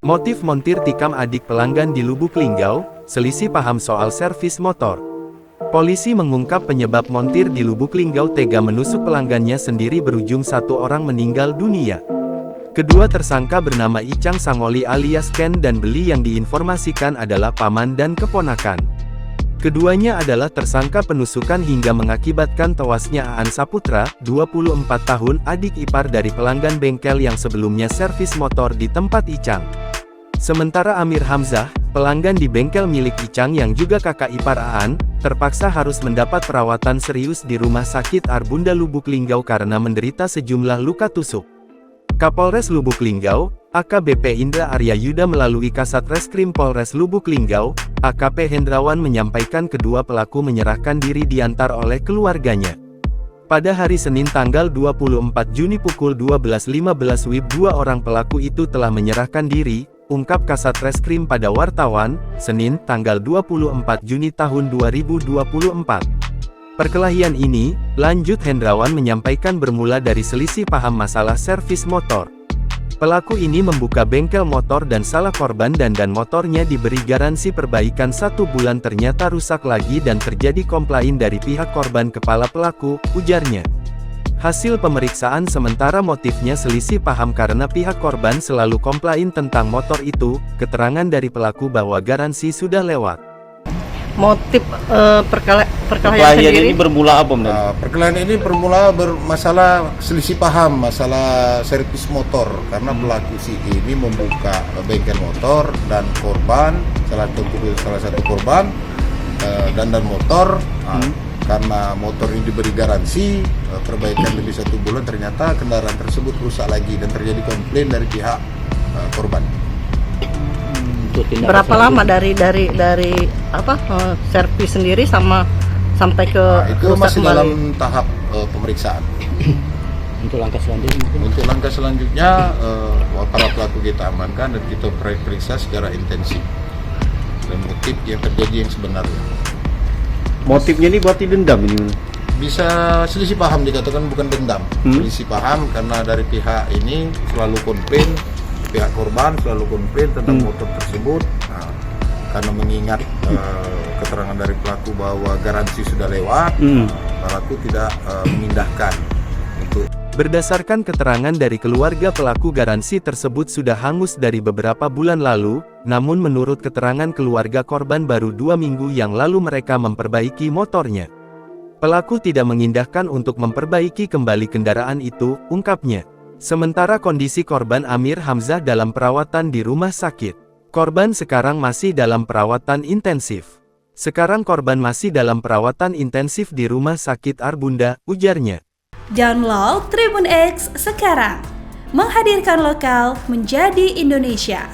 Motif montir tikam adik pelanggan di Lubuk Linggau, selisih paham soal servis motor. Polisi mengungkap penyebab montir di Lubuk Linggau tega menusuk pelanggannya sendiri berujung satu orang meninggal dunia. Kedua tersangka bernama Icang Sangoli alias Ken dan Beli yang diinformasikan adalah paman dan keponakan. Keduanya adalah tersangka penusukan hingga mengakibatkan tewasnya Aan Saputra, 24 tahun, adik ipar dari pelanggan bengkel yang sebelumnya servis motor di tempat Icang. Sementara Amir Hamzah, pelanggan di bengkel milik Icang yang juga kakak ipar Aan, terpaksa harus mendapat perawatan serius di Rumah Sakit Arbunda Lubuk Linggau karena menderita sejumlah luka tusuk. Kapolres Lubuk Linggau, AKBP Indra Arya Yuda melalui Kasat Reskrim Polres Lubuk Linggau, AKP Hendrawan menyampaikan kedua pelaku menyerahkan diri diantar oleh keluarganya. Pada hari Senin tanggal 24 Juni pukul 12.15 WIB dua orang pelaku itu telah menyerahkan diri, ungkap Kasat Reskrim pada wartawan, Senin, tanggal 24 Juni tahun 2024. Perkelahian ini, lanjut Hendrawan menyampaikan bermula dari selisih paham masalah servis motor. Pelaku ini membuka bengkel motor dan salah korban dan motornya diberi garansi perbaikan 1 bulan ternyata rusak lagi dan terjadi komplain dari pihak korban kepala pelaku, ujarnya. Hasil pemeriksaan sementara motifnya selisih paham karena pihak korban selalu komplain tentang motor itu, keterangan dari pelaku bahwa garansi sudah lewat. Motif perkelahian sendiri ini bermula apa, Mbak? Perkelahian ini bermula bermasalah selisih paham masalah servis motor karena pelaku si ini membuka bengkel motor dan korban salah satu korban dan motor karena motor ini diberi garansi perbaikan lebih 1 bulan ternyata kendaraan tersebut rusak lagi dan terjadi komplain dari pihak korban. Berapa lama dari servis sendiri sampai ke itu masih kembali dalam tahap pemeriksaan. Untuk langkah selanjutnya para pelaku kita amankan dan kita periksa secara intensif dan motif yang terjadi yang sebenarnya. Motifnya ini berarti dendam ini? Bisa selisih paham dikatakan, bukan dendam. Selisih paham karena dari pihak ini selalu komplain, pihak korban selalu komplain tentang motor tersebut. Nah, karena mengingat keterangan dari pelaku bahwa garansi sudah lewat, pelaku tidak memindahkan untuk. Berdasarkan keterangan dari keluarga pelaku, garansi tersebut sudah hangus dari beberapa bulan lalu, namun menurut keterangan keluarga korban baru 2 minggu yang lalu mereka memperbaiki motornya. Pelaku tidak mengindahkan untuk memperbaiki kembali kendaraan itu, ungkapnya. Sementara kondisi korban Amir Hamzah dalam perawatan di rumah sakit. Korban sekarang masih dalam perawatan intensif. Di rumah sakit Arbunda, ujarnya. Download Tribun X sekarang, menghadirkan lokal menjadi Indonesia.